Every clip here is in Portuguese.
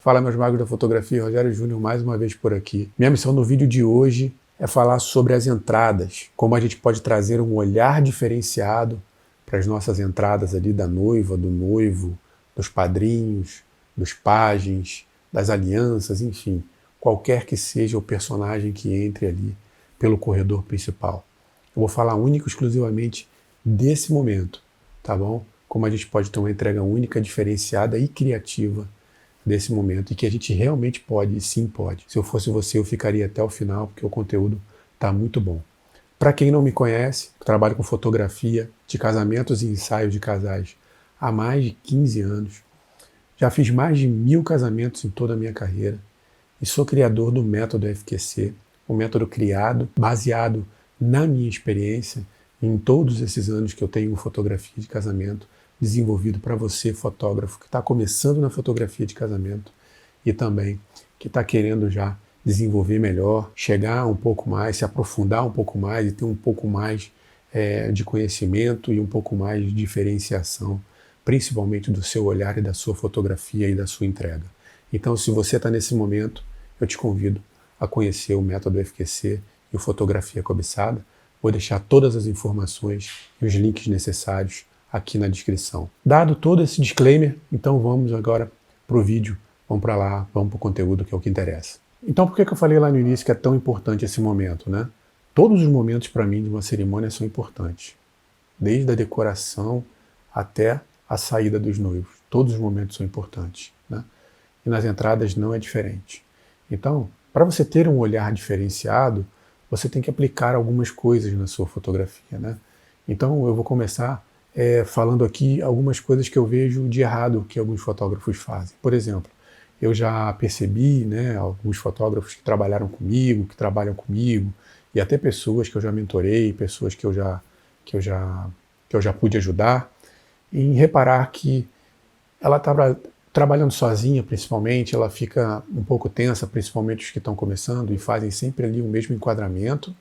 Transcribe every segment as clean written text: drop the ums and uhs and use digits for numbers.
Fala, meus magos da fotografia, Rogério Júnior mais uma vez por aqui. Minha missão no vídeo de hoje é falar sobre as entradas, como a gente pode trazer um olhar diferenciado para as nossas entradas ali da noiva, do noivo, dos padrinhos, dos pajens, das alianças, enfim, qualquer que seja o personagem que entre ali pelo corredor principal. Eu vou falar único e exclusivamente desse momento, tá bom? Como a gente pode ter uma entrega única, diferenciada e criativa desse momento, e que a gente realmente pode, e sim pode. Se eu fosse você, eu ficaria até o final, porque o conteúdo está muito bom. Para quem não me conhece, eu trabalho com fotografia de casamentos e ensaios de casais há mais de 15 anos. Já fiz mais de 1000 casamentos em toda a minha carreira e sou criador do método FQC, um método criado, baseado na minha experiência em todos esses anos que eu tenho fotografia de casamento, desenvolvido para você, fotógrafo, que está começando na fotografia de casamento e também que está querendo já desenvolver melhor, chegar um pouco mais, se aprofundar um pouco mais e ter um pouco mais de conhecimento e um pouco mais de diferenciação, principalmente do seu olhar e da sua fotografia e da sua entrega. Então, se você está nesse momento, eu te convido a conhecer o método FQC e o Fotografia Cobiçada. Vou deixar todas as informações e os links necessários aqui na descrição. Dado todo esse disclaimer, então vamos agora para o vídeo, vamos para lá, vamos para o conteúdo que é o que interessa. Então por que eu falei lá no início que é tão importante esse momento, né? Todos os momentos para mim de uma cerimônia são importantes, desde a decoração até a saída dos noivos. Todos os momentos são importantes, né? E nas entradas não é diferente. Então, para você ter um olhar diferenciado, você tem que aplicar algumas coisas na sua fotografia, né? Então eu vou começar falando aqui algumas coisas que eu vejo de errado que alguns fotógrafos fazem. Por exemplo, eu já percebi, né, alguns fotógrafos que trabalharam comigo, que trabalham comigo, e até pessoas que eu já mentorei, pessoas que eu já pude ajudar, em reparar que ela está trabalhando sozinha, principalmente, ela fica um pouco tensa, principalmente os que estão começando, e fazem sempre ali o mesmo enquadramento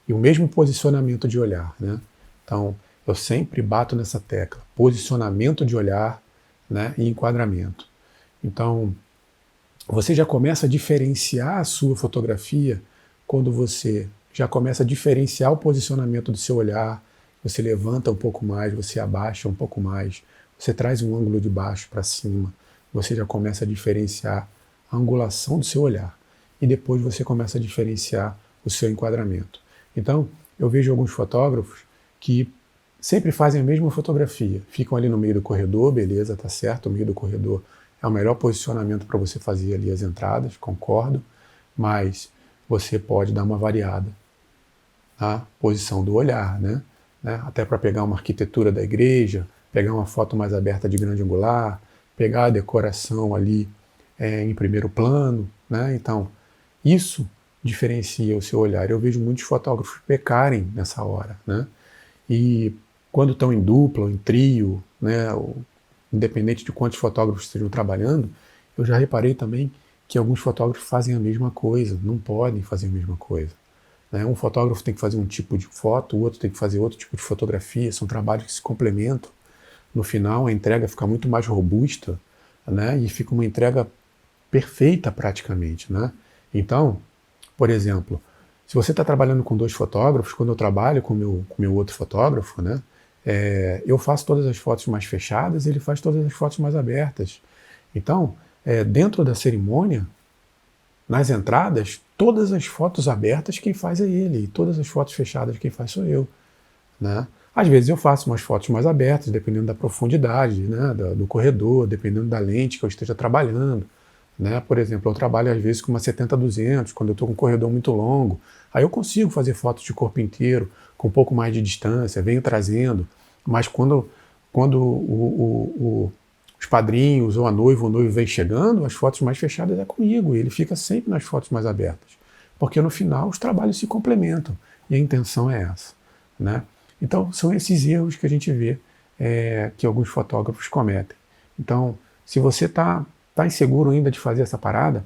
e o mesmo posicionamento de olhar, né? Então, eu sempre bato nessa tecla, posicionamento de olhar, né, e enquadramento. Então, você já começa a diferenciar a sua fotografia quando você já começa a diferenciar o posicionamento do seu olhar, você levanta um pouco mais, você abaixa um pouco mais, você traz um ângulo de baixo para cima, você já começa a diferenciar a angulação do seu olhar. E depois você começa a diferenciar o seu enquadramento. Então, eu vejo alguns fotógrafos que sempre fazem a mesma fotografia, ficam ali no meio do corredor, beleza, tá certo, o meio do corredor é o melhor posicionamento para você fazer ali as entradas, concordo, mas você pode dar uma variada na posição do olhar, né? Até para pegar uma arquitetura da igreja, pegar uma foto mais aberta de grande angular, pegar a decoração ali em primeiro plano, né? Então, isso diferencia o seu olhar. Eu vejo muitos fotógrafos pecarem nessa hora, né? E quando estão em dupla ou em trio, né, ou, independente de quantos fotógrafos estejam trabalhando, eu já reparei também que alguns fotógrafos fazem a mesma coisa, não podem fazer a mesma coisa, né? Um fotógrafo tem que fazer um tipo de foto, o outro tem que fazer outro tipo de fotografia, são trabalhos que se complementam. No final, a entrega fica muito mais robusta, né, e fica uma entrega perfeita praticamente, né? Então, por exemplo, se você está trabalhando com 2 fotógrafos, quando eu trabalho com o meu outro fotógrafo, né, eu faço todas as fotos mais fechadas, ele faz todas as fotos mais abertas. Então, dentro da cerimônia, nas entradas, todas as fotos abertas quem faz é ele, e todas as fotos fechadas quem faz sou eu, né? Às vezes eu faço umas fotos mais abertas, dependendo da profundidade, né, do corredor, dependendo da lente que eu esteja trabalhando, né? Por exemplo, eu trabalho às vezes com uma 70-200, quando eu estou com um corredor muito longo, aí eu consigo fazer fotos de corpo inteiro, com um pouco mais de distância, venho trazendo, mas quando os padrinhos, ou a noiva ou o noivo vem chegando, as fotos mais fechadas é comigo, e ele fica sempre nas fotos mais abertas, porque no final os trabalhos se complementam, e a intenção é essa, né? Então, são esses erros que a gente vê que alguns fotógrafos cometem. Então, se você está inseguro ainda de fazer essa parada,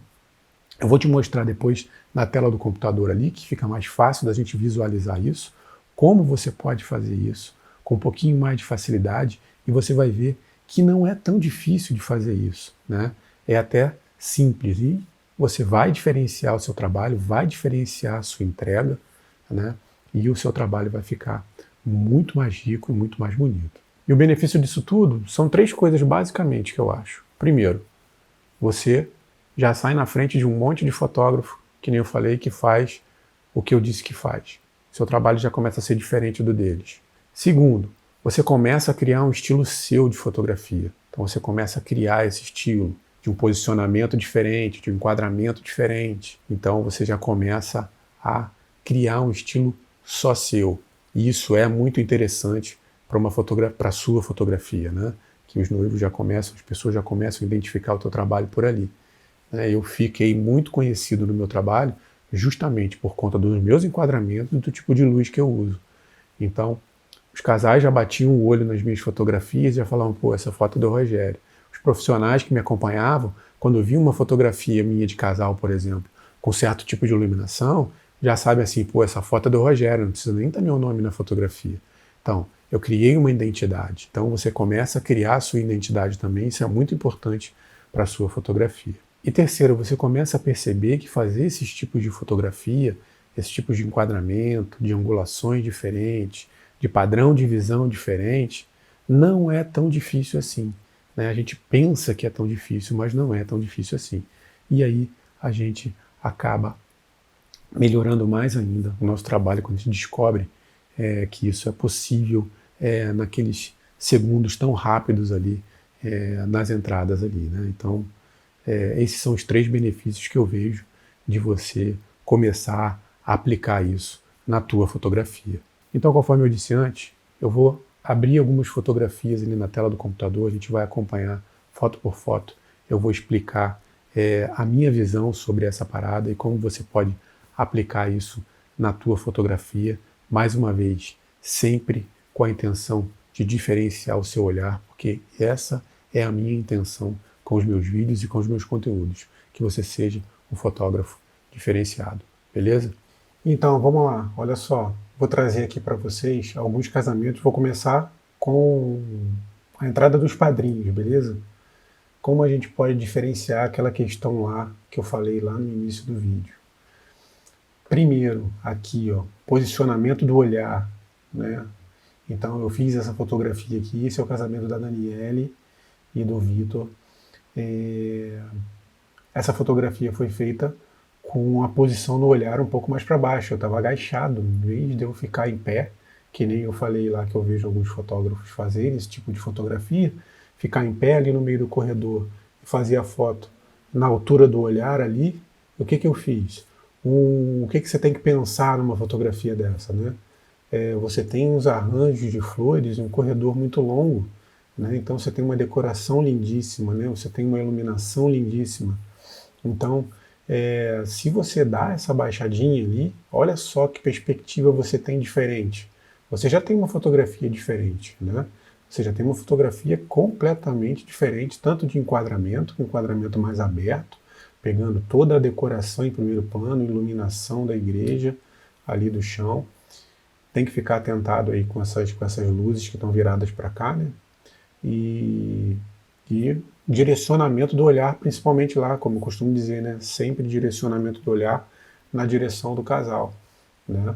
eu vou te mostrar depois na tela do computador ali, que fica mais fácil da gente visualizar isso, como você pode fazer isso com um pouquinho mais de facilidade, e você vai ver que não é tão difícil de fazer isso, né? É até simples e você vai diferenciar o seu trabalho, vai diferenciar a sua entrega, né? E o seu trabalho vai ficar muito mais rico e muito mais bonito. E o benefício disso tudo são 3 coisas basicamente que eu acho. Primeiro, você já sai na frente de um monte de fotógrafo, que nem eu falei, que faz o que eu disse que faz. Seu trabalho já começa a ser diferente do deles. Segundo, você começa a criar um estilo seu de fotografia. Então você começa a criar esse estilo de um posicionamento diferente, de um enquadramento diferente. Então você já começa a criar um estilo só seu. E isso é muito interessante para a sua fotografia, né? Que os noivos já começam, as pessoas já começam a identificar o teu trabalho por ali. Eu fiquei muito conhecido no meu trabalho justamente por conta dos meus enquadramentos e do tipo de luz que eu uso. Então, os casais já batiam o olho nas minhas fotografias e já falavam, pô, essa foto é do Rogério. Os profissionais que me acompanhavam, quando viam uma fotografia minha de casal, por exemplo, com certo tipo de iluminação, já sabem assim, pô, essa foto é do Rogério, não precisa nem estar meu nome na fotografia. Então, eu criei uma identidade. Então, você começa a criar a sua identidade também, isso é muito importante para a sua fotografia. E terceiro, você começa a perceber que fazer esses tipos de fotografia, esses tipos de enquadramento, de angulações diferentes, de padrão de visão diferente, não é tão difícil assim. A gente pensa que é tão difícil, mas não é tão difícil assim. E aí a gente acaba melhorando mais ainda o nosso trabalho quando a gente descobre que isso é possível naqueles segundos tão rápidos ali, nas entradas ali, né? Então, esses são os 3 benefícios que eu vejo de você começar a aplicar isso na tua fotografia. Então, conforme eu disse antes, eu vou abrir algumas fotografias ali na tela do computador, a gente vai acompanhar foto por foto, eu vou explicar a minha visão sobre essa parada e como você pode aplicar isso na tua fotografia, mais uma vez, sempre com a intenção de diferenciar o seu olhar, porque essa é a minha intenção com os meus vídeos e com os meus conteúdos, que você seja um fotógrafo diferenciado, beleza? Então, vamos lá, olha só, vou trazer aqui para vocês alguns casamentos, vou começar com a entrada dos padrinhos, beleza? Como a gente pode diferenciar aquela questão lá, que eu falei lá no início do vídeo. Primeiro, aqui, ó, posicionamento do olhar, né? Então, eu fiz essa fotografia aqui, esse é o casamento da Daniele e do Vitor. Essa fotografia foi feita com a posição do olhar um pouco mais para baixo. Eu estava agachado, em vez de eu ficar em pé, que nem eu falei lá que eu vejo alguns fotógrafos fazerem esse tipo de fotografia, ficar em pé ali no meio do corredor e fazer a foto na altura do olhar ali. O que eu fiz? O que você tem que pensar numa fotografia dessa, né? Você tem uns arranjos de flores, um corredor muito longo, né? Então você tem uma decoração lindíssima, né? Você tem uma iluminação lindíssima. Então, se você dá essa baixadinha ali, olha só que perspectiva você tem diferente. Você já tem uma fotografia diferente, né? Você já tem uma fotografia completamente diferente, tanto de enquadramento, um enquadramento mais aberto, pegando toda a decoração em primeiro plano, iluminação da igreja ali do chão. Tem que ficar atentado aí com essas luzes que estão viradas para cá, né? E direcionamento do olhar, principalmente lá, como eu costumo dizer, né? Sempre direcionamento do olhar na direção do casal, né?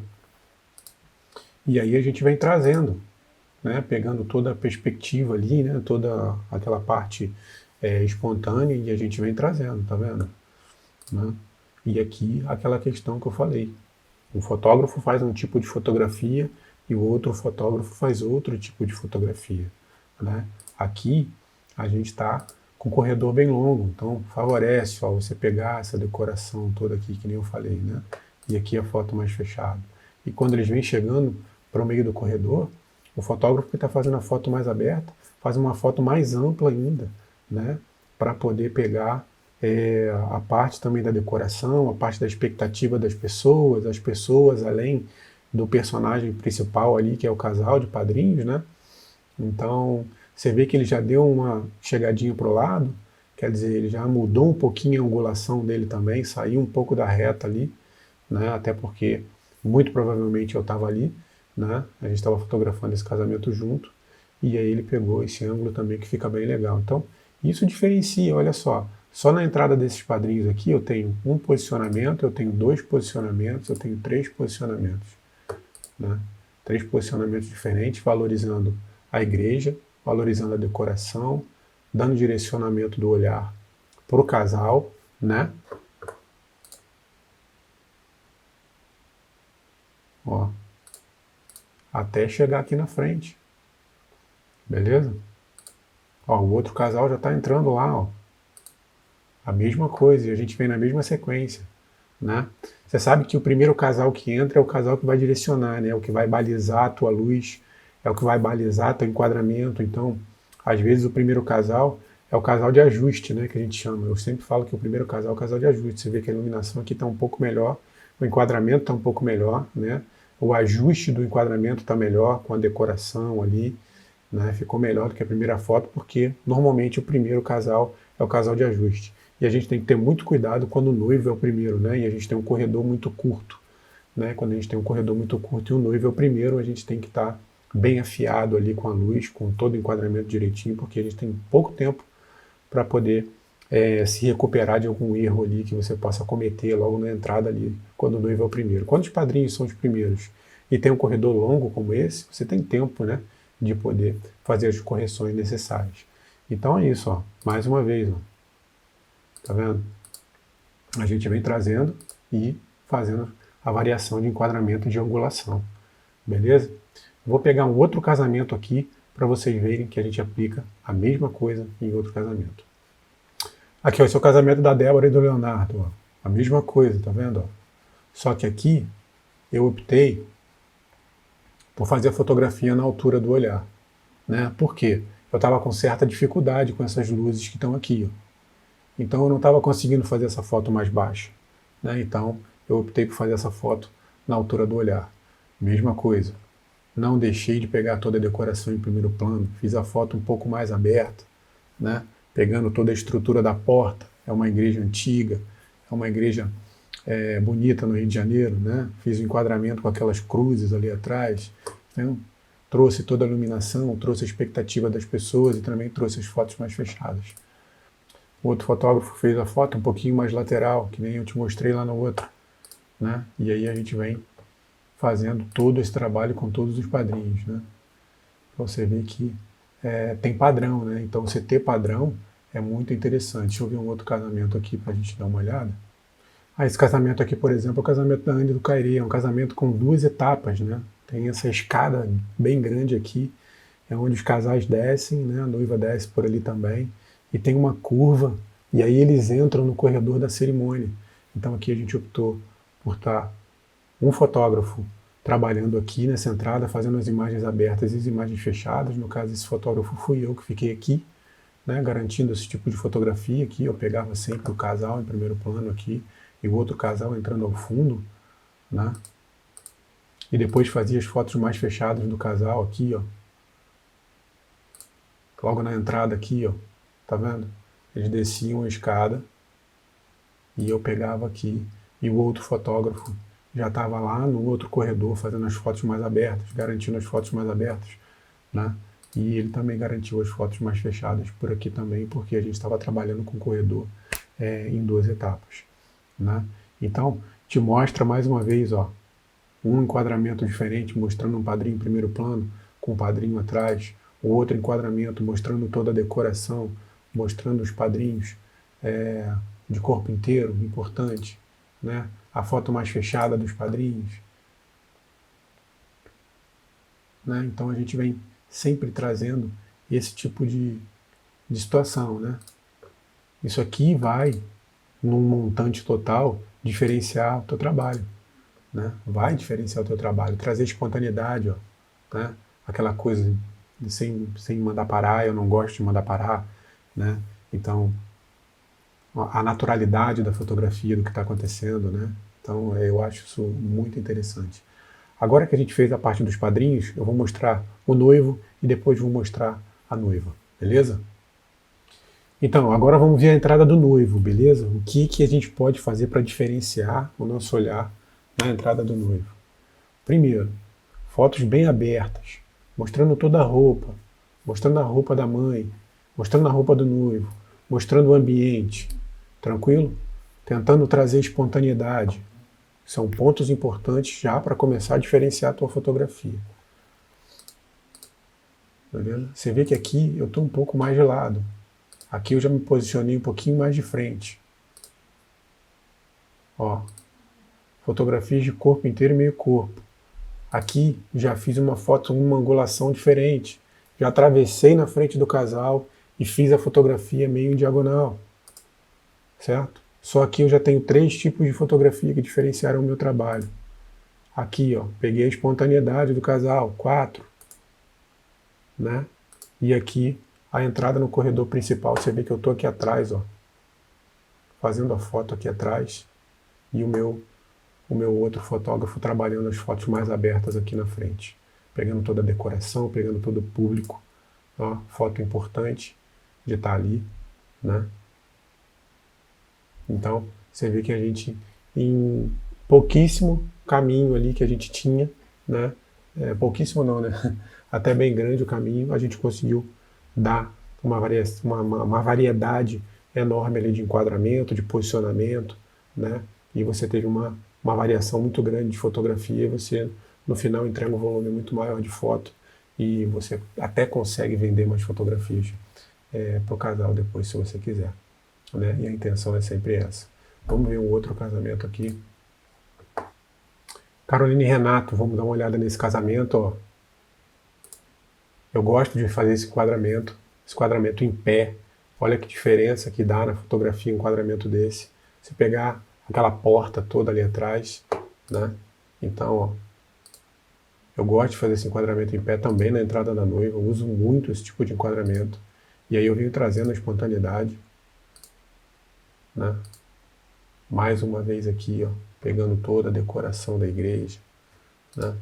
E aí a gente vem trazendo, né? Pegando toda a perspectiva ali, né? Toda aquela parte espontânea, e a gente vem trazendo, tá vendo? Né? E aqui aquela questão que eu falei. Um fotógrafo faz um tipo de fotografia e o outro fotógrafo faz outro tipo de fotografia, né? Aqui a gente está com um corredor bem longo, então favorece você pegar essa decoração toda aqui, que nem eu falei, né? E aqui a foto mais fechada. E quando eles vêm chegando para o meio do corredor, o fotógrafo que está fazendo a foto mais aberta faz uma foto mais ampla ainda, né? Para poder pegar a parte também da decoração, a parte da expectativa das pessoas, as pessoas além do personagem principal ali, que é o casal de padrinhos, né? Então, você vê que ele já deu uma chegadinha para o lado, quer dizer, ele já mudou um pouquinho a angulação dele também, saiu um pouco da reta ali, né? Até porque, muito provavelmente, eu estava ali, né? A gente estava fotografando esse casamento junto, e aí ele pegou esse ângulo também que fica bem legal. Então, isso diferencia, olha só, Só na entrada desses padrinhos aqui eu tenho um posicionamento, eu tenho 2 posicionamentos, eu tenho 3 posicionamentos. Né? 3 posicionamentos diferentes, valorizando a igreja, valorizando a decoração, dando direcionamento do olhar para o casal, né? Ó, até chegar aqui na frente. Beleza? Ó, o outro casal já está entrando lá, ó. A mesma coisa, e a gente vem na mesma sequência, né? Você sabe que o primeiro casal que entra é o casal que vai direcionar, né? É o que vai balizar a tua luz, é o que vai balizar teu enquadramento. Então, às vezes o primeiro casal é o casal de ajuste, né? Que a gente chama. Eu sempre falo que o primeiro casal é o casal de ajuste. Você vê que a iluminação aqui está um pouco melhor, o enquadramento está um pouco melhor, né? O ajuste do enquadramento está melhor, com a decoração ali, né? Ficou melhor do que a primeira foto, porque normalmente o primeiro casal é o casal de ajuste. E a gente tem que ter muito cuidado quando o noivo é o primeiro, né? E a gente tem um corredor muito curto, né? Quando a gente tem um corredor muito curto e o noivo é o primeiro, a gente tem que estar bem afiado ali com a luz, com todo o enquadramento direitinho, porque a gente tem pouco tempo para poder se recuperar de algum erro ali que você possa cometer logo na entrada ali, quando o noivo é o primeiro. Quando os padrinhos são os primeiros e tem um corredor longo como esse, você tem tempo, né, de poder fazer as correções necessárias. Então é isso, ó. Mais uma vez, ó. Tá vendo? A gente vem trazendo e fazendo a variação de enquadramento e de angulação. Beleza? Vou pegar um outro casamento aqui para vocês verem que a gente aplica a mesma coisa em outro casamento. Aqui, ó, esse é o casamento da Débora e do Leonardo. Ó. A mesma coisa, tá vendo? Ó? Só que aqui eu optei por fazer a fotografia na altura do olhar. Né? Por quê? Eu estava com certa dificuldade com essas luzes que estão aqui. Ó. Então eu não estava conseguindo fazer essa foto mais baixa. Né? Então eu optei por fazer essa foto na altura do olhar. Mesma coisa. Não deixei de pegar toda a decoração em primeiro plano. Fiz a foto um pouco mais aberta. Né? Pegando toda a estrutura da porta. É uma igreja antiga. É uma igreja bonita no Rio de Janeiro. Né? Fiz o enquadramento com aquelas cruzes ali atrás. Então, trouxe toda a iluminação, trouxe a expectativa das pessoas e também trouxe as fotos mais fechadas. O outro fotógrafo fez a foto um pouquinho mais lateral, que nem eu te mostrei lá no outro. Né? E aí a gente vem fazendo todo esse trabalho com todos os padrinhos. Né? Pra você ver que tem padrão, né? Então você ter padrão é muito interessante. Deixa eu ver um outro casamento aqui para a gente dar uma olhada. Esse casamento aqui, por exemplo, é o casamento da Andy e do Kairi. É um casamento com 2 etapas, né? Tem essa escada bem grande aqui, é onde os casais descem, né? A noiva desce por ali também. E tem uma curva, e aí eles entram no corredor da cerimônia. Então aqui a gente optou por estar um fotógrafo trabalhando aqui nessa entrada, fazendo as imagens abertas e as imagens fechadas. No caso, esse fotógrafo fui eu que fiquei aqui, né, garantindo esse tipo de fotografia aqui. Eu pegava sempre o casal em primeiro plano aqui, e o outro casal entrando ao fundo, né? E depois fazia as fotos mais fechadas do casal aqui, ó. Logo na entrada aqui, ó. Tá vendo? Eles desciam a escada e eu pegava aqui e o outro fotógrafo já estava lá no outro corredor fazendo as fotos mais abertas, garantindo as fotos mais abertas, né? E ele também garantiu as fotos mais fechadas por aqui também, porque a gente estava trabalhando com o corredor em 2 etapas, né? Então, te mostra mais uma vez, ó, um enquadramento diferente, mostrando um padrinho em primeiro plano, com um padrinho atrás, o outro enquadramento mostrando toda a decoração, mostrando os padrinhos de corpo inteiro, importante, né? A foto mais fechada dos padrinhos. Né? Então a gente vem sempre trazendo esse tipo de situação. Né? Isso aqui vai, num montante total, diferenciar o teu trabalho. Né? Vai diferenciar o teu trabalho, trazer espontaneidade, ó, né? Aquela coisa sem mandar parar. Eu não gosto de mandar parar. Né? Então, a naturalidade da fotografia, do que está acontecendo, né? Então, eu acho isso muito interessante. Agora que a gente fez a parte dos padrinhos, eu vou mostrar o noivo e depois vou mostrar a noiva, beleza? Então, agora vamos ver a entrada do noivo, beleza? O que a gente pode fazer para diferenciar o nosso olhar na entrada do noivo? Primeiro, fotos bem abertas, mostrando toda a roupa, mostrando a roupa da mãe, mostrando a roupa do noivo, mostrando o ambiente, Tranquilo? Tentando trazer espontaneidade. São pontos importantes já para começar a diferenciar a tua fotografia. Tá vendo? Você vê que aqui eu estou um pouco mais de lado. Aqui eu já me posicionei um pouquinho mais de frente. Ó, fotografias de corpo inteiro e meio corpo. Aqui já fiz uma foto, uma angulação diferente. Já atravessei na frente do casal e fiz a fotografia meio em diagonal. Certo? Só aqui eu já tenho 3 tipos de fotografia que diferenciaram o meu trabalho. Aqui, ó, peguei a espontaneidade do casal, 4. Né? E aqui a entrada no corredor principal, você vê que eu estou aqui atrás, ó, fazendo a foto aqui atrás, e o meu outro fotógrafo trabalhando as fotos mais abertas aqui na frente, pegando toda a decoração, pegando todo o público, ó, foto importante de estar ali, né? Então, você vê que a gente, em pouquíssimo caminho ali que a gente tinha, né? Pouquíssimo não, né? Até bem grande o caminho, a gente conseguiu dar uma variedade enorme ali de enquadramento, de posicionamento, né? E você teve uma variação muito grande de fotografia e você, no final, entrega um volume muito maior de foto e você até consegue vender mais fotografias para o casal depois, se você quiser. Né? E a intenção é sempre essa. Vamos ver um outro casamento aqui. Carolina e Renato, vamos dar uma olhada nesse casamento. Ó. Eu gosto de fazer esse enquadramento em pé. Olha que diferença que dá na fotografia um enquadramento desse. Se pegar aquela porta toda ali atrás, né? Então, ó, eu gosto de fazer esse enquadramento em pé também na entrada da noiva. Eu uso muito esse tipo de enquadramento. E aí eu venho trazendo a espontaneidade. Né? Mais uma vez aqui, ó, pegando toda a decoração da igreja, né?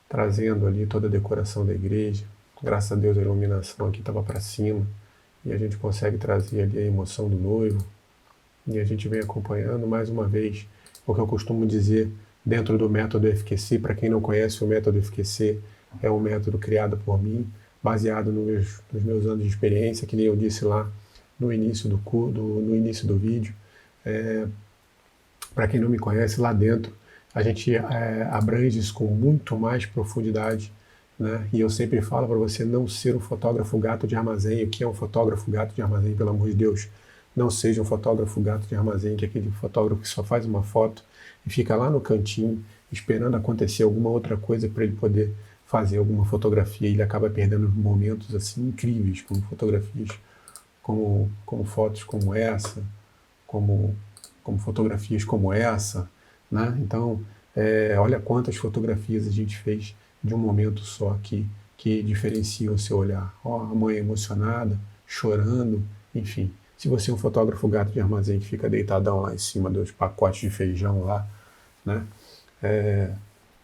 Trazendo ali toda a decoração da igreja. Graças a Deus a iluminação aqui estava para cima e a gente consegue trazer ali a emoção do noivo e a gente vem acompanhando mais uma vez o que eu costumo dizer dentro do método FQC. Para quem não conhece, o método FQC é um método criado por mim, baseado nos meus anos de experiência, que nem eu disse lá no início no início do vídeo. Para quem não me conhece, lá dentro a gente abrange isso com muito mais profundidade, né? E eu sempre falo para você não ser um fotógrafo gato de armazém. O que é um fotógrafo gato de armazém, pelo amor de Deus? Não seja um fotógrafo gato de armazém, que é aquele fotógrafo que só faz uma foto e fica lá no cantinho esperando acontecer alguma outra coisa para ele poder fazer alguma fotografia. E ele acaba perdendo momentos assim incríveis, como fotografias, como fotos como essa, como fotografias como essa, né? Então, olha quantas fotografias a gente fez de um momento só que diferencia o seu olhar. Ó, a mãe emocionada, chorando, enfim. Se você é um fotógrafo gato de armazém que fica deitadão lá em cima dos pacotes de feijão lá, né?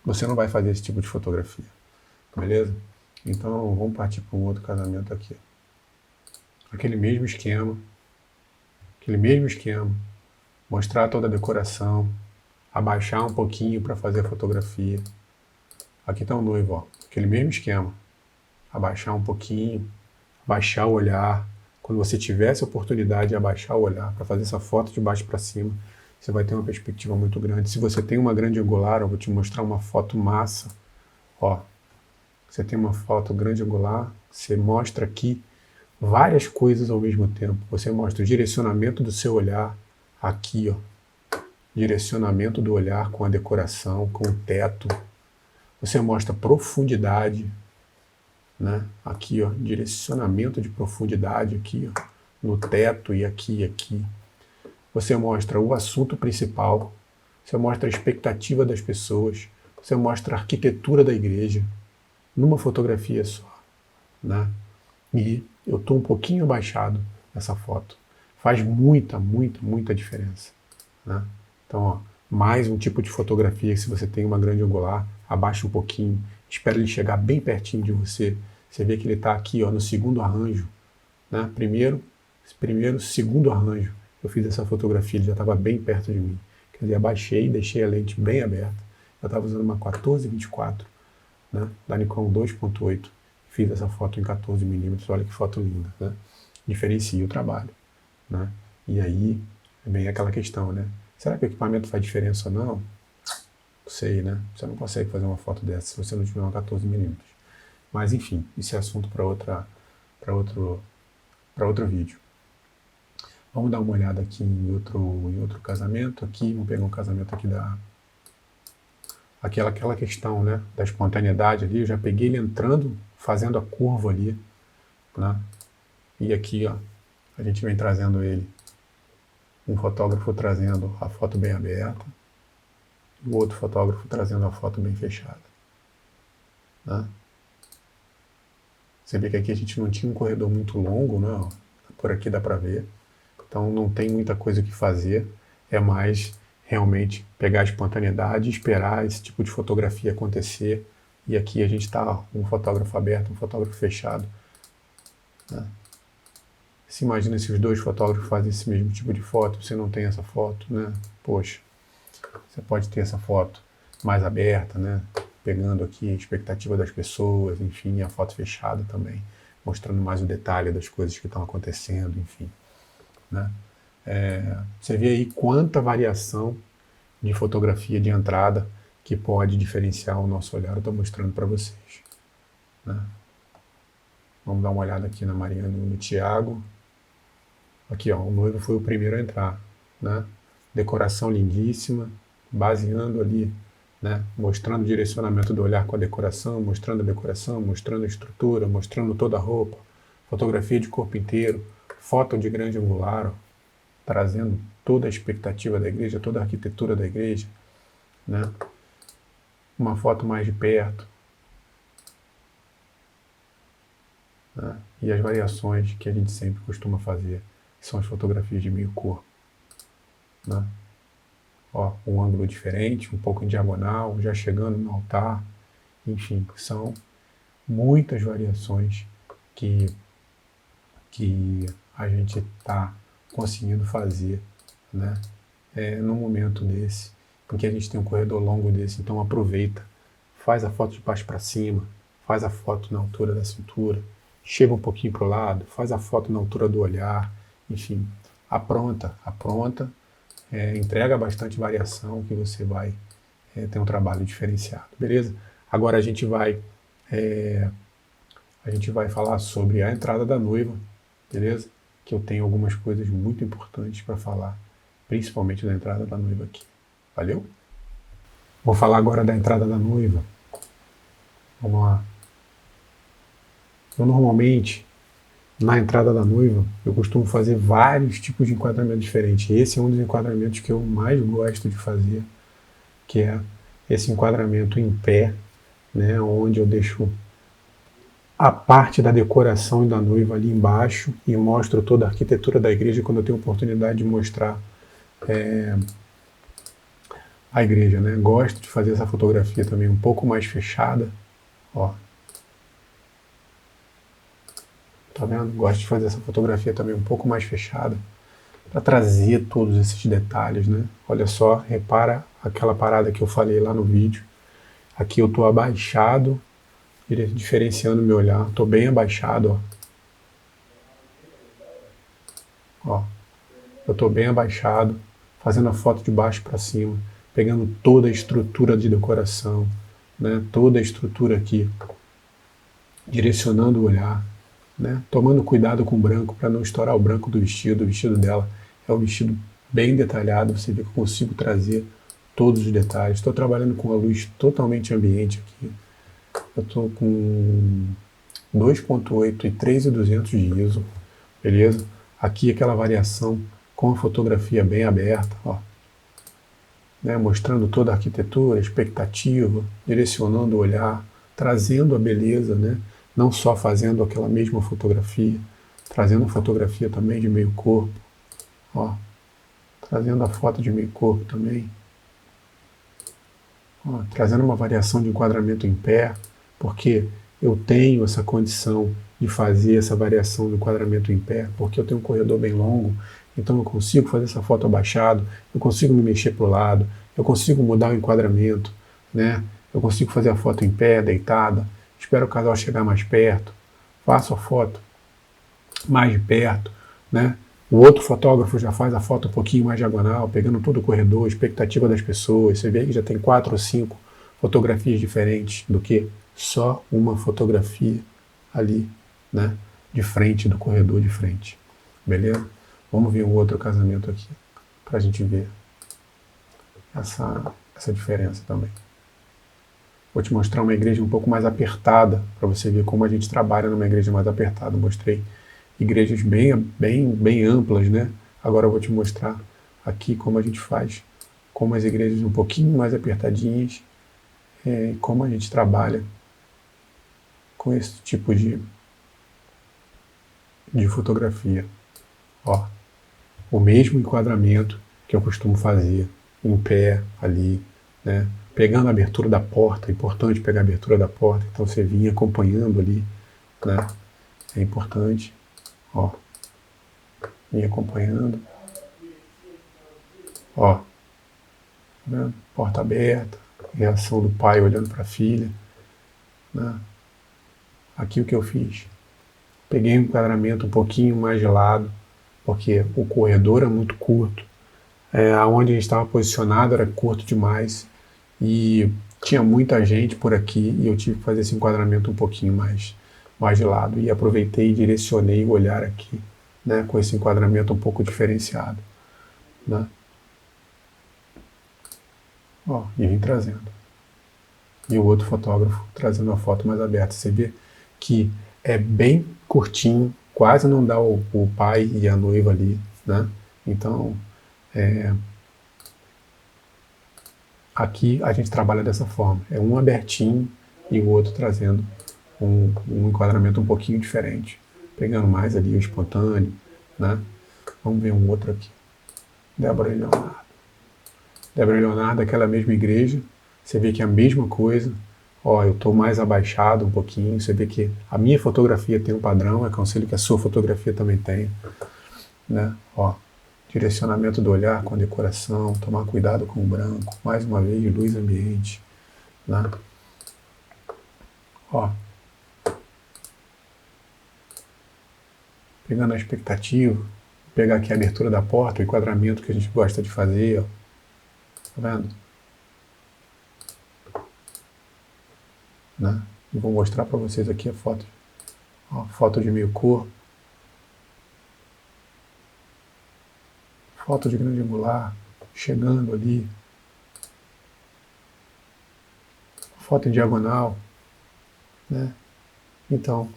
Você não vai fazer esse tipo de fotografia, beleza? Então, vamos partir para um outro casamento aqui. Aquele mesmo esquema, mostrar toda a decoração, abaixar um pouquinho para fazer a fotografia. Aqui está o noivo, ó, aquele mesmo esquema, abaixar um pouquinho, abaixar o olhar. Quando você tiver essa oportunidade de abaixar o olhar para fazer essa foto de baixo para cima, você vai ter uma perspectiva muito grande. Se você tem uma grande angular, eu vou te mostrar uma foto massa. Ó, você tem uma foto grande angular, você mostra aqui várias coisas ao mesmo tempo. Você mostra o direcionamento do seu olhar, aqui, ó, direcionamento do olhar com a decoração, com o teto. Você mostra profundidade, né? Aqui, ó, direcionamento de profundidade aqui, ó, no teto e aqui. Você mostra o assunto principal, você mostra a expectativa das pessoas, você mostra a arquitetura da igreja, numa fotografia só, né? E eu estou um pouquinho abaixado nessa foto. Faz muita diferença, né? Então, ó, mais um tipo de fotografia, se você tem uma grande angular, abaixa um pouquinho, espera ele chegar bem pertinho de você. Você vê que ele está aqui, ó, no segundo arranjo, né? Primeiro, segundo arranjo. Eu fiz essa fotografia, ele já estava bem perto de mim. Quer dizer, abaixei e deixei a lente bem aberta. Eu estava usando uma 14-24, né, da Nikon 2.8. Fiz essa foto em 14mm, olha que foto linda, né? Diferencia o trabalho, né? E aí, É bem aquela questão, né? Será que o equipamento faz diferença ou não? Não sei, né? Você não consegue fazer uma foto dessa se você não tiver uma 14mm. Mas enfim, isso é assunto para outro vídeo. Vamos dar uma olhada aqui em outro casamento. Aqui, vamos pegar um casamento aqui aquela questão, né, da espontaneidade ali. Eu já peguei ele entrando, fazendo a curva ali, né? E aqui, ó, a gente vem trazendo ele. Um fotógrafo trazendo a foto bem aberta, o outro fotógrafo trazendo a foto bem fechada, né? Você vê que aqui a gente não tinha um corredor muito longo, né? Por aqui dá para ver. Então não tem muita coisa que fazer, é mais realmente pegar a espontaneidade e esperar esse tipo de fotografia acontecer. E aqui a gente está um fotógrafo aberto, um fotógrafo fechado, né? Se imagina se os dois fotógrafos fazem esse mesmo tipo de foto, você não tem essa foto, né? Poxa, você pode ter essa foto mais aberta, né? Pegando aqui a expectativa das pessoas, enfim, e a foto fechada também, mostrando mais o detalhe das coisas que estão acontecendo, enfim, né? Você vê aí quanta variação de fotografia de entrada que pode diferenciar o nosso olhar. Eu estou mostrando para vocês, né? Vamos dar uma olhada aqui na Mariana e no Thiago. Aqui, ó, o noivo foi o primeiro a entrar, né? Decoração lindíssima, baseando ali, né? Mostrando o direcionamento do olhar com a decoração, mostrando a estrutura, mostrando toda a roupa, fotografia de corpo inteiro, foto de grande angular, ó, trazendo toda a expectativa da igreja, toda a arquitetura da igreja, né? Uma foto mais de perto, né? E as variações que a gente sempre costuma fazer, que são as fotografias de meio corpo, né? Ó, um ângulo diferente, um pouco em diagonal, já chegando no altar, enfim, são muitas variações que a gente está conseguindo fazer, né? Num momento desse, em que a gente tem um corredor longo desse. Então aproveita, faz a foto de baixo para cima, faz a foto na altura da cintura, chega um pouquinho para o lado, faz a foto na altura do olhar, enfim, apronta, entrega bastante variação que você vai ter um trabalho diferenciado, beleza? Agora a gente vai falar sobre a entrada da noiva, beleza? Que eu tenho algumas coisas muito importantes para falar, principalmente da entrada da noiva aqui. Valeu? Vou falar agora da entrada da noiva. Vamos lá. Eu normalmente, na entrada da noiva, eu costumo fazer vários tipos de enquadramento diferentes. Esse é um dos enquadramentos que eu mais gosto de fazer, que é esse enquadramento em pé, né, onde eu deixo a parte da decoração da noiva ali embaixo e mostro toda a arquitetura da igreja quando eu tenho oportunidade de mostrar a igreja, né? Gosto de fazer essa fotografia também um pouco mais fechada, ó. Tá vendo? Gosto de fazer essa fotografia também um pouco mais fechada para trazer todos esses detalhes, né? Olha só, repara aquela parada que eu falei lá no vídeo. Aqui eu estou abaixado, diferenciando meu olhar. Estou bem abaixado, ó. Eu estou bem abaixado, fazendo a foto de baixo para cima, pegando toda a estrutura de decoração, né? Toda a estrutura aqui, direcionando o olhar, né? Tomando cuidado com o branco para não estourar o branco do vestido. O vestido dela é um vestido bem detalhado, você vê que eu consigo trazer todos os detalhes. Estou trabalhando com a luz totalmente ambiente aqui. Eu estou com 2.8 e 3.200 de ISO, beleza? Aqui aquela variação com a fotografia bem aberta, ó, né? Mostrando toda a arquitetura, a expectativa, direcionando o olhar, trazendo a beleza, né? Não só fazendo aquela mesma fotografia, trazendo a fotografia também de meio corpo, ó, trazendo a foto de meio corpo também, ó, trazendo uma variação de enquadramento em pé, porque eu tenho essa condição de fazer essa variação do enquadramento em pé, porque eu tenho um corredor bem longo, então eu consigo fazer essa foto abaixado, eu consigo me mexer para o lado, eu consigo mudar o enquadramento, né? Eu consigo fazer a foto em pé, deitada, espero o casal chegar mais perto, faço a foto mais de perto, né? O outro fotógrafo já faz a foto um pouquinho mais diagonal, pegando todo o corredor, expectativa das pessoas. Você vê que já tem 4 ou 5 fotografias diferentes do que só uma fotografia ali, né, de frente, do corredor de frente. Beleza? Vamos ver um outro casamento aqui, para a gente ver essa diferença também. Vou te mostrar uma igreja um pouco mais apertada, para você ver como a gente trabalha numa igreja mais apertada. Mostrei igrejas bem amplas, né? Agora eu vou te mostrar aqui como a gente faz, como as igrejas um pouquinho mais apertadinhas, como a gente trabalha com esse tipo de fotografia. Ó, o mesmo enquadramento que eu costumo fazer em pé ali, né? Pegando a abertura da porta, é importante pegar a abertura da porta, então você vinha acompanhando ali, né? É importante, ó, vinha acompanhando, ó, tá vendo? Porta aberta, reação do pai olhando para a filha, né? Aqui o que eu fiz, peguei um enquadramento um pouquinho mais de lado, porque o corredor é muito curto, aonde a gente estava posicionado era curto demais e tinha muita gente por aqui e eu tive que fazer esse enquadramento um pouquinho mais de lado e aproveitei e direcionei o olhar aqui, né, com esse enquadramento um pouco diferenciado, né? Ó, e vim trazendo. E o outro fotógrafo trazendo a foto mais aberta. Você vê que é bem curtinho, quase não dá o pai e a noiva ali, né? Então, aqui a gente trabalha dessa forma. É um abertinho e o outro trazendo um enquadramento um pouquinho diferente. Pegando mais ali o espontâneo, né? Vamos ver um outro aqui. Débora e Leonardo. Débora e Leonardo, aquela mesma igreja. Você vê que é a mesma coisa. Ó, eu estou mais abaixado um pouquinho. Você vê que a minha fotografia tem um padrão. Eu aconselho que a sua fotografia também tenha, né? Ó, direcionamento do olhar com a decoração, tomar cuidado com o branco, mais uma vez, luz ambiente, né? Ó, pegando a expectativa, pegar aqui a abertura da porta, o enquadramento que a gente gosta de fazer, ó. Tá vendo? Né? E vou mostrar para vocês aqui a foto. Ó, foto de meio corpo. Foto de grande angular, chegando ali. Foto em diagonal, né? Então,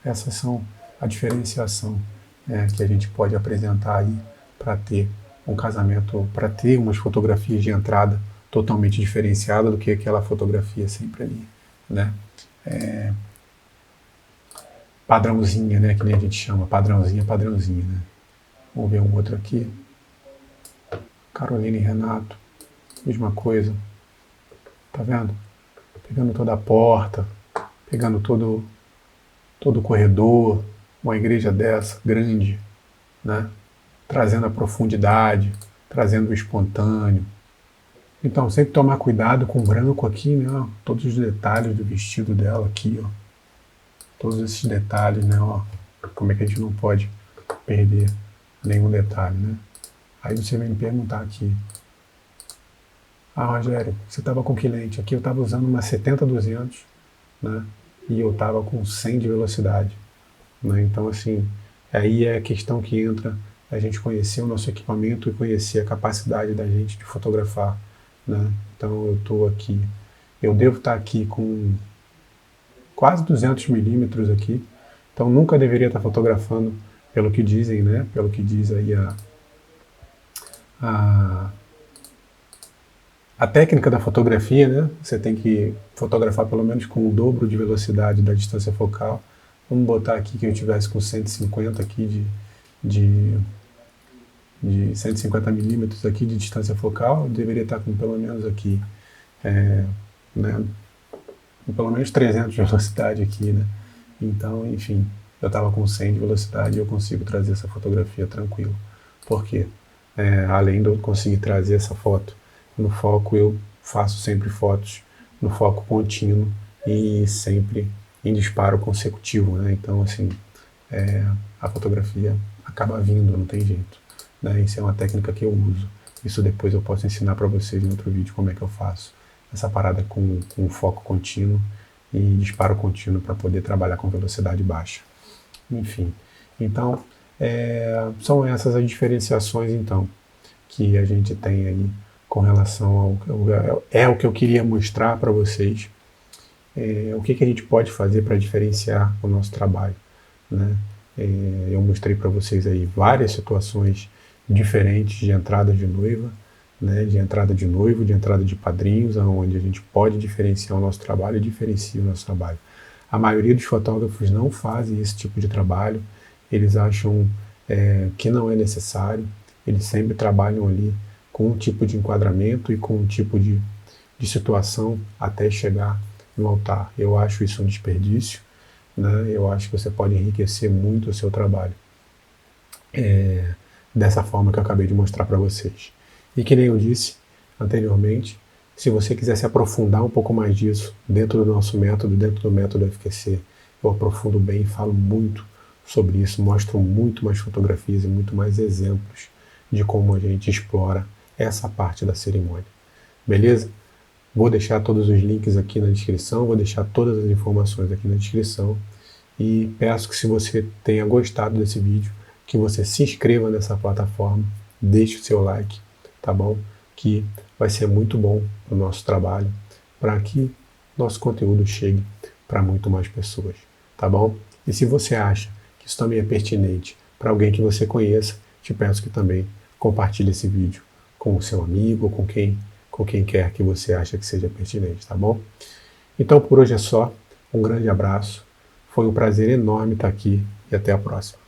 essas são a diferenciação, que a gente pode apresentar aí para ter um casamento, para ter umas fotografias de entrada totalmente diferenciadas do que aquela fotografia sempre ali, né? Padrãozinha, né? Que nem a gente chama, padrãozinha, né? Vamos ver um outro aqui. Carolina e Renato, mesma coisa. Tá vendo? Pegando toda a porta, pegando todo o corredor, uma igreja dessa, grande, né? Trazendo a profundidade, trazendo o espontâneo. Então, sempre tomar cuidado com o branco aqui, né? Ó, todos os detalhes do vestido dela aqui, ó. Todos esses detalhes, né? Ó, como é que a gente não pode perder nenhum detalhe, né? Aí você vem me perguntar aqui, Rogério, você estava com que lente? Aqui eu estava usando uma 70-200, né? E eu estava com 100 de velocidade, né? Então, assim, aí é a questão que entra a gente conhecer o nosso equipamento e conhecer a capacidade da gente de fotografar, né? Então, eu estou aqui, eu devo estar aqui com quase 200 milímetros aqui, então nunca deveria estar fotografando, pelo que dizem, né? Pelo que diz aí a técnica da fotografia, né? Você tem que fotografar pelo menos com o dobro de velocidade da distância focal. Vamos botar aqui que eu tivesse com 150 aqui de 150 milímetros aqui de distância focal, eu deveria estar com pelo menos aqui, né? Com pelo menos 300 de velocidade aqui, né? Então, enfim, eu estava com 100 de velocidade e eu consigo trazer essa fotografia tranquilo. Por quê? Além de eu conseguir trazer essa foto no foco, eu faço sempre fotos no foco contínuo e sempre em disparo consecutivo, né? Então, assim, a fotografia acaba vindo, não tem jeito, né? Isso é uma técnica que eu uso. Isso depois eu posso ensinar para vocês em outro vídeo como é que eu faço essa parada com foco contínuo e disparo contínuo para poder trabalhar com velocidade baixa. Enfim, então são essas as diferenciações então que a gente tem aí com relação ao o que eu queria mostrar para vocês. O que a gente pode fazer para diferenciar o nosso trabalho, né? Eu mostrei para vocês aí várias situações diferentes de entrada de noiva, né? De entrada de noivo, de entrada de padrinhos, onde a gente pode diferenciar o nosso trabalho e diferencia o nosso trabalho. A maioria dos fotógrafos não fazem esse tipo de trabalho, eles acham que não é necessário, eles sempre trabalham ali com um tipo de enquadramento e com um tipo de situação até chegar no altar. Eu acho isso um desperdício, né? Eu acho que você pode enriquecer muito o seu trabalho dessa forma que eu acabei de mostrar para vocês. E que nem eu disse anteriormente, se você quiser se aprofundar um pouco mais disso dentro do nosso método, dentro do método FQC, eu aprofundo bem e falo muito sobre isso, mostro muito mais fotografias e muito mais exemplos de como a gente explora essa parte da cerimônia. Beleza? Vou deixar todos os links aqui na descrição, vou deixar todas as informações aqui na descrição e peço que, se você tenha gostado desse vídeo, que você se inscreva nessa plataforma, deixe o seu like, tá bom? Que vai ser muito bom para o nosso trabalho, para que nosso conteúdo chegue para muito mais pessoas, tá bom? E se você acha que isso também é pertinente para alguém que você conheça, te peço que também compartilhe esse vídeo com o seu amigo, com quem quer que você acha que seja pertinente, tá bom? Então por hoje é só, um grande abraço, foi um prazer enorme estar aqui e até a próxima.